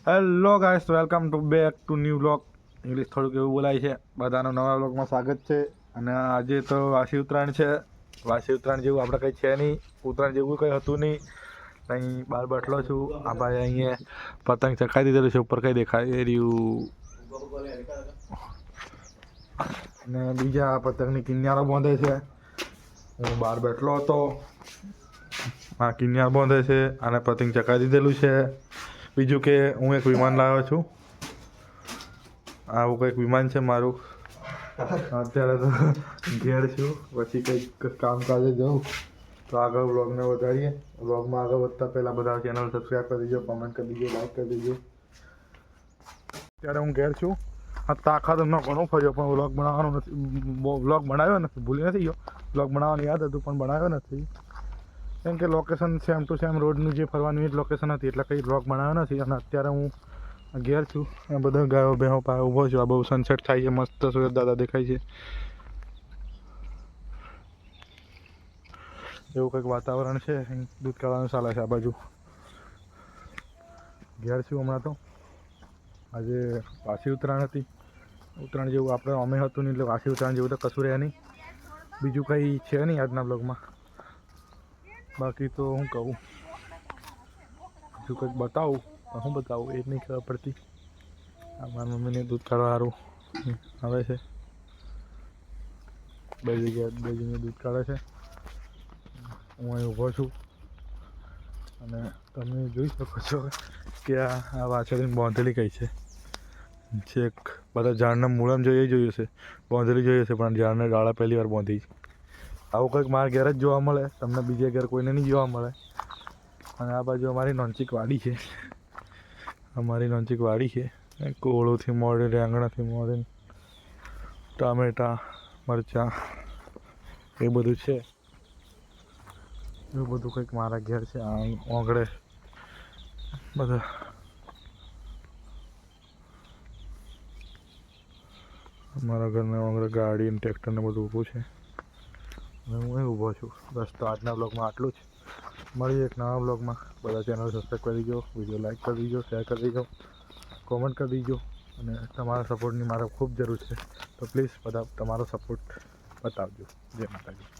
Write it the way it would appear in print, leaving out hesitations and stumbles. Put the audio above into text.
Hello guys, welcome to back to new vlog. English થોડુંક એવું બોલાય છે. બધાનું નવા વ્લોગમાં સ્વાગત છે. અને આજે તો વાસી ઉત્તરાયણ છે. વાસી ઉત્તરાયણ જેવું આપણે કંઈ છે નહીં, ઉત્તરાયણ જેવું કંઈ હતું નહીં. અહીં બહાર બેઠલો છું. આ ભાઈ અહીંયા પતંગ ચકાઈ દીધેલું છે, ઉપર કંઈ દેખાય રહ્યું. અને બીજા પતંગની કિન્યારો બાંધે છે. હું બહાર બેઠલો હતો, આ કિન્યાર બાંધે છે અને પતંગ ચકાઈ દીધેલું છે. બીજું કે હું એક વિમાન લાવ્યો છું. આવું કંઈક વિમાન છે મારું. અત્યારે તો ઘેર છું, પછી કંઈક કામકાજે જાઉં તો આગળ વ્લોગને વધારીએ. વ્લોગમાં આગળ વધતા પહેલાં બધા ચેનલ સબસ્ક્રાઈબ કરી દીજો, કોમેન્ટ કરી દીજો, લાઈક કરી દીજો. અત્યારે હું ઘેર છું. તાકાત એમનો ઘણો ફર્યો, પણ વ્લોગ બનાવવાનો નથી. વ્લોગ બનાવ્યો નથી, ભૂલી નથી ગયો. વ્લોગ બનાવવાનું યાદ હતું પણ બનાવ્યો નથી, કેમ કે લોકેશન સેમ ટુ સેમ રોડનું જે ફરવાનું એ જ લોકેશન હતી, એટલે કંઈ વ્લોગ બનાવ્યો નથી. અને અત્યારે હું ઘેર છું. આ બધા ગાયો ભેહો પાસે ઊભો છું. આ બહુ સનસેટ થાય છે, મસ્ત સુરત દાદા દેખાય છે. એવું કંઈક વાતાવરણ છે. દૂધ કાઢવાનું ચાલે છે આ બાજુ. ઘેર છું હમણાં તો. આજે વાસી ઉત્તરાયણ હતી. ઉત્તરાયણ જેવું આપણે અમે હતું નહીં, એટલે વાસી ઉત્તરાયણ જેવું તો કશું રહે નહીં. બીજું કંઈ છે નહીં આજના બ્લોગમાં. બાકી તો હું કહું, બીજું કંઈક બતાવું તો હું બતાવું એ જ નહીં ખબર પડતી. આ મારી મમ્મીને દૂધ કાઢવા સારું આવે છે. બે જગ્યાએ દૂધ કાઢે છે. હું અહીં ઊભો છું અને તમે જોઈ શકો છો કે આ વાછરડીને બાંધેલી કઈ છે. છેક બધા ઝાડના મૂળામાં જોઈએ જોયું છે, બાંધેલી જોઈએ છે, પણ ઝાડના ડાળા પહેલી વાર બાંધી. આવું કંઈક મારા ઘેર જ જોવા મળે, તમને બીજે ઘેર કોઈને નહીં જોવા મળે. અને આ બાજુ અમારી નોનચીક વાડી છે. અમારી નોનચીક વાડી છે. કોળોથી મોડી, રેંગણાથી મોડી, ટામેટાં, મરચાં એ બધું છે. એવું બધું કંઈક મારા ઘેર છે. આંગળે બધા મારા ઘરના આંગળે ગાડી ને ટ્રેક્ટર ને બધું ઊભું છે. અને હું અહીં ઊભો છું. બસ તો આજના બ્લોગમાં આટલું જ. મળીએ એક નવા બ્લોગમાં. બધા ચેનલ સબસ્ક્રાઈબ કરી દીજો, વિડીયો લાઈક કરી દીજો, શેર કરી દીજો, કોમેન્ટ કરી દીજો. અને તમારા સપોર્ટની મારે ખૂબ જરૂર છે, તો પ્લીઝ બધા તમારો સપોર્ટ બતાવજો. જય માતાજી.